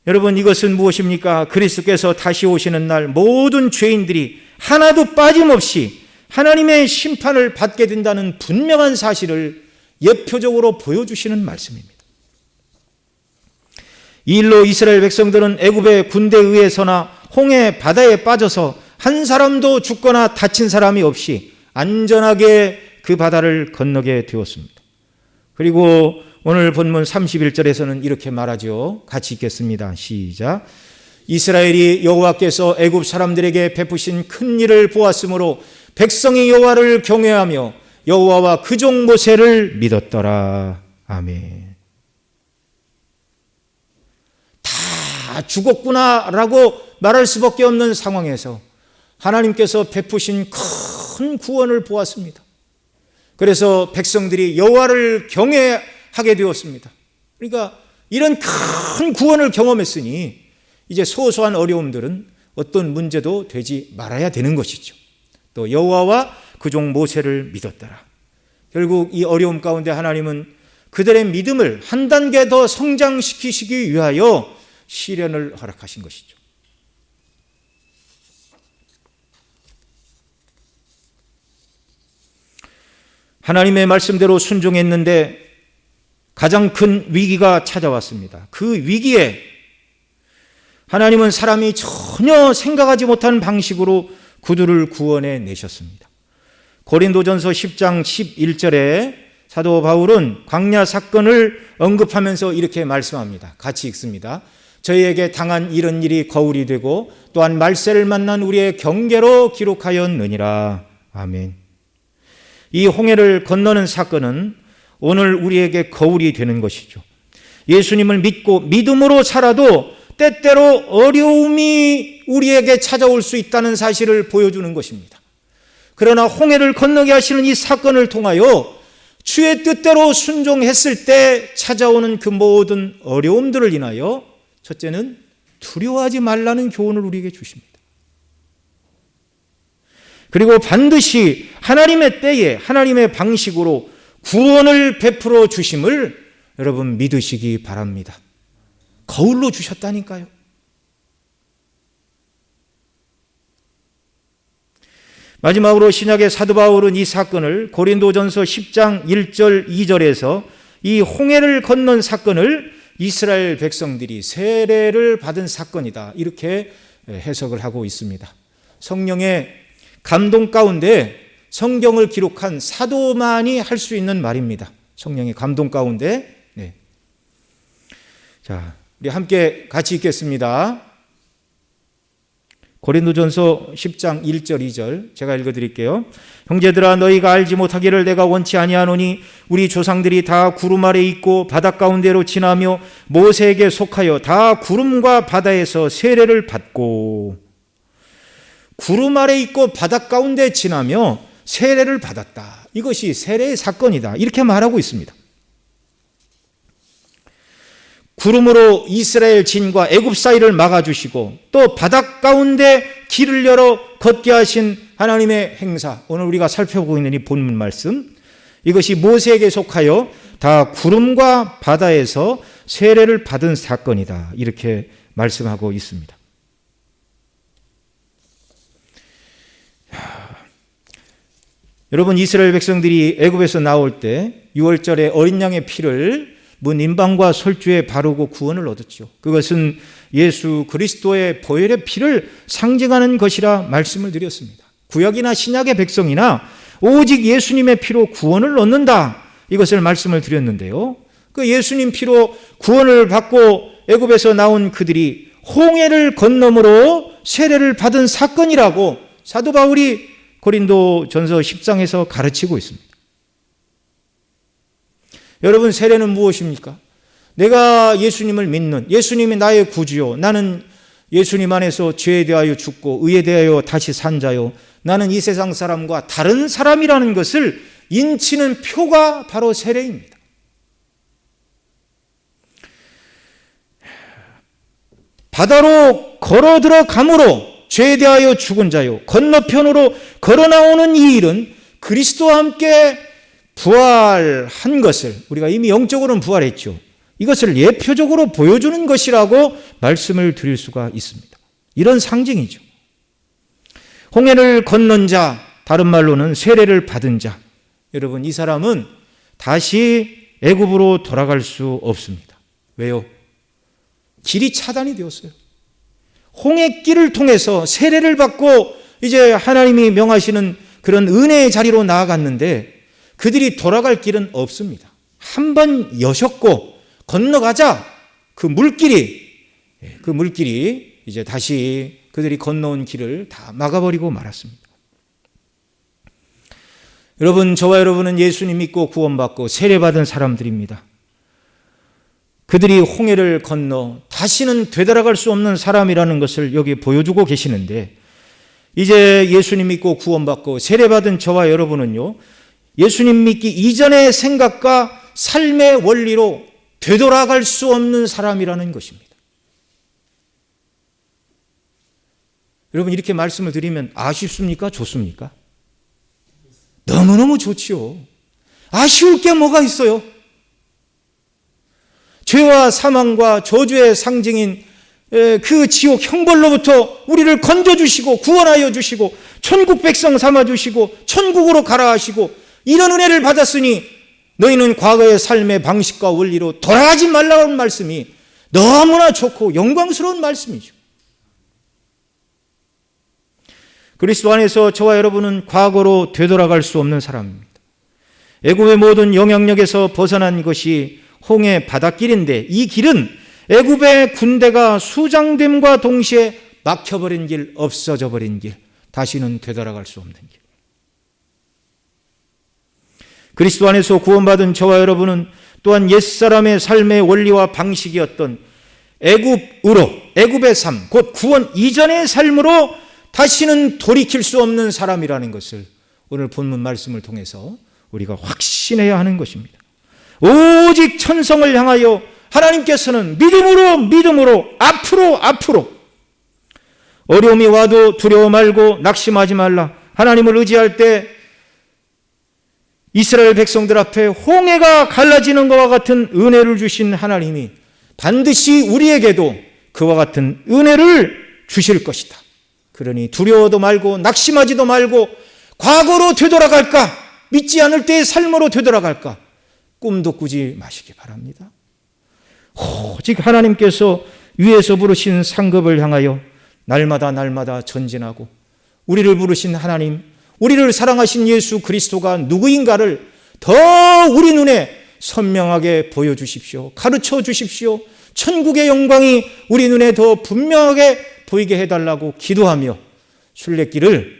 여러분, 이것은 무엇입니까? 그리스도께서 다시 오시는 날 모든 죄인들이 하나도 빠짐없이 하나님의 심판을 받게 된다는 분명한 사실을 예표적으로 보여주시는 말씀입니다. 이 일로 이스라엘 백성들은 애굽의 군대에 의해서나 홍해 바다에 빠져서 한 사람도 죽거나 다친 사람이 없이 안전하게 그 바다를 건너게 되었습니다. 그리고 오늘 본문 31절에서는 이렇게 말하죠. 같이 읽겠습니다. 시작. 이스라엘이 여호와께서 애굽 사람들에게 베푸신 큰 일을 보았으므로 백성이 여호와를 경외하며 여호와와 그 종 모세를 믿었더라. 아멘. 다 죽었구나라고 말할 수밖에 없는 상황에서 하나님께서 베푸신 큰 구원을 보았습니다. 그래서 백성들이 여호와를 경외하게 되었습니다. 그러니까 이런 큰 구원을 경험했으니 이제 소소한 어려움들은 어떤 문제도 되지 말아야 되는 것이죠. 또 여호와와 그 종 모세를 믿었더라. 결국 이 어려움 가운데 하나님은 그들의 믿음을 한 단계 더 성장시키시기 위하여 시련을 허락하신 것이죠. 하나님의 말씀대로 순종했는데 가장 큰 위기가 찾아왔습니다. 그 위기에 하나님은 사람이 전혀 생각하지 못한 방식으로 그들을 구원해 내셨습니다. 고린도전서 10장 11절에 사도 바울은 광야 사건을 언급하면서 이렇게 말씀합니다. 같이 읽습니다. 저희에게 당한 이런 일이 거울이 되고 또한 말세를 만난 우리의 경계로 기록하였느니라. 아멘. 이 홍해를 건너는 사건은 오늘 우리에게 거울이 되는 것이죠. 예수님을 믿고 믿음으로 살아도 때때로 어려움이 우리에게 찾아올 수 있다는 사실을 보여주는 것입니다. 그러나 홍해를 건너게 하시는 이 사건을 통하여 주의 뜻대로 순종했을 때 찾아오는 그 모든 어려움들을 인하여 첫째는 두려워하지 말라는 교훈을 우리에게 주십니다. 그리고 반드시 하나님의 때에 하나님의 방식으로 구원을 베풀어 주심을 여러분 믿으시기 바랍니다. 거울로 주셨다니까요. 마지막으로 신약의 사도 바울은 이 사건을 고린도전서 10장 1절 2절에서 이 홍해를 건넌 사건을 이스라엘 백성들이 세례를 받은 사건이다, 이렇게 해석을 하고 있습니다. 성령의 감동 가운데 성경을 기록한 사도만이 할 수 있는 말입니다. 성령의 감동 가운데. 네. 자, 우리 함께 같이 읽겠습니다. 고린도전서 10장 1절 2절 제가 읽어드릴게요. 형제들아, 너희가 알지 못하기를 내가 원치 아니하노니 우리 조상들이 다 구름 아래 있고 바다 가운데로 지나며 모세에게 속하여 다 구름과 바다에서 세례를 받고, 구름 아래 있고 바다 가운데 지나며 세례를 받았다. 이것이 세례의 사건이다, 이렇게 말하고 있습니다. 구름으로 이스라엘 진과 애굽 사이를 막아주시고 또 바다 가운데 길을 열어 걷게 하신 하나님의 행사, 오늘 우리가 살펴보고 있는 이 본문 말씀, 이것이 모세에게 속하여 다 구름과 바다에서 세례를 받은 사건이다, 이렇게 말씀하고 있습니다. 여러분, 이스라엘 백성들이 애굽에서 나올 때 6월절에 어린 양의 피를 문 임방과 솔주에 바르고 구원을 얻었죠. 그것은 예수 그리스도의 보혈의 피를 상징하는 것이라 말씀을 드렸습니다. 구약이나 신약의 백성이나 오직 예수님의 피로 구원을 얻는다, 이것을 말씀을 드렸는데요. 그 예수님 피로 구원을 받고 애굽에서 나온 그들이 홍해를 건너므로 세례를 받은 사건이라고 사도 바울이 고린도전서 10장에서 가르치고 있습니다. 여러분, 세례는 무엇입니까? 내가 예수님을 믿는, 예수님이 나의 구주요, 나는 예수님 안에서 죄에 대하여 죽고 의에 대하여 다시 산 자요, 나는 이 세상 사람과 다른 사람이라는 것을 인치는 표가 바로 세례입니다. 바다로 걸어 들어감으로 죄에 대하여 죽은 자요, 건너편으로 걸어 나오는 이 일은 그리스도와 함께 부활한 것을, 우리가 이미 영적으로는 부활했죠, 이것을 예표적으로 보여주는 것이라고 말씀을 드릴 수가 있습니다. 이런 상징이죠. 홍해를 건넌 자, 다른 말로는 세례를 받은 자, 여러분, 이 사람은 다시 애굽으로 돌아갈 수 없습니다. 왜요? 길이 차단이 되었어요. 홍해길을 통해서 세례를 받고 이제 하나님이 명하시는 그런 은혜의 자리로 나아갔는데 그들이 돌아갈 길은 없습니다. 한 번 여셨고 건너가자 그 물길이 이제 다시 그들이 건너온 길을 다 막아버리고 말았습니다. 여러분, 저와 여러분은 예수님 믿고 구원받고 세례받은 사람들입니다. 그들이 홍해를 건너 다시는 되돌아갈 수 없는 사람이라는 것을 여기 보여주고 계시는데, 이제 예수님 믿고 구원받고 세례받은 저와 여러분은요, 예수님 믿기 이전의 생각과 삶의 원리로 되돌아갈 수 없는 사람이라는 것입니다. 여러분, 이렇게 말씀을 드리면 아쉽습니까? 좋습니까? 너무너무 좋지요. 아쉬울 게 뭐가 있어요? 죄와 사망과 저주의 상징인 그 지옥 형벌로부터 우리를 건져주시고 구원하여 주시고 천국 백성 삼아주시고 천국으로 가라 하시고, 이런 은혜를 받았으니 너희는 과거의 삶의 방식과 원리로 돌아가지 말라는 말씀이 너무나 좋고 영광스러운 말씀이죠. 그리스도 안에서 저와 여러분은 과거로 되돌아갈 수 없는 사람입니다. 애굽의 모든 영향력에서 벗어난 것이 홍해 바닷길인데, 이 길은 애굽의 군대가 수장됨과 동시에 막혀버린 길, 없어져 버린 길, 다시는 되돌아갈 수 없는 길. 그리스도 안에서 구원받은 저와 여러분은 또한 옛사람의 삶의 원리와 방식이었던 애굽의 삶, 곧 구원 이전의 삶으로 다시는 돌이킬 수 없는 사람이라는 것을 오늘 본문 말씀을 통해서 우리가 확신해야 하는 것입니다. 오직 천성을 향하여 하나님께서는 믿음으로 앞으로 어려움이 와도 두려워 말고 낙심하지 말라. 하나님을 의지할 때 이스라엘 백성들 앞에 홍해가 갈라지는 것과 같은 은혜를 주신 하나님이 반드시 우리에게도 그와 같은 은혜를 주실 것이다. 그러니 두려워도 말고 낙심하지도 말고 과거로 되돌아갈까, 믿지 않을 때의 삶으로 되돌아갈까 꿈도 꾸지 마시기 바랍니다. 오직 하나님께서 위에서 부르신 상급을 향하여 날마다 전진하고 우리를 부르신 하나님, 우리를 사랑하신 예수 그리스도가 누구인가를 더 우리 눈에 선명하게 보여주십시오. 가르쳐 주십시오. 천국의 영광이 우리 눈에 더 분명하게 보이게 해달라고 기도하며 순례길을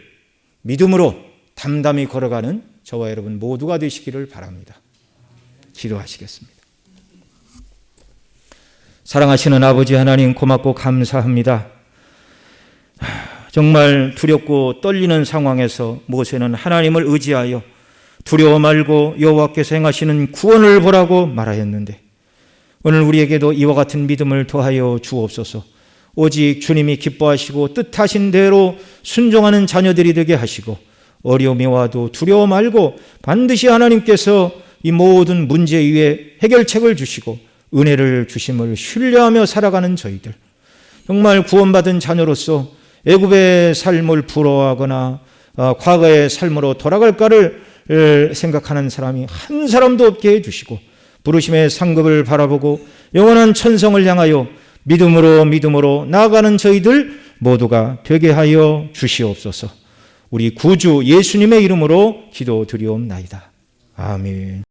믿음으로 담담히 걸어가는 저와 여러분 모두가 되시기를 바랍니다. 기도하시겠습니다. 사랑하시는 아버지 하나님, 고맙고 감사합니다. 정말 두렵고 떨리는 상황에서 모세는 하나님을 의지하여 두려워 말고 여호와께서 행하시는 구원을 보라고 말하였는데, 오늘 우리에게도 이와 같은 믿음을 더하여 주옵소서. 오직 주님이 기뻐하시고 뜻하신 대로 순종하는 자녀들이 되게 하시고, 어려움이 와도 두려워 말고 반드시 하나님께서 이 모든 문제 위에 해결책을 주시고 은혜를 주심을 신뢰하며 살아가는 저희들, 정말 구원받은 자녀로서 애굽의 삶을 부러워하거나 과거의 삶으로 돌아갈까를 생각하는 사람이 한 사람도 없게 해주시고, 부르심의 상급을 바라보고 영원한 천성을 향하여 믿음으로 나아가는 저희들 모두가 되게 하여 주시옵소서. 우리 구주 예수님의 이름으로 기도드리옵나이다. 아멘.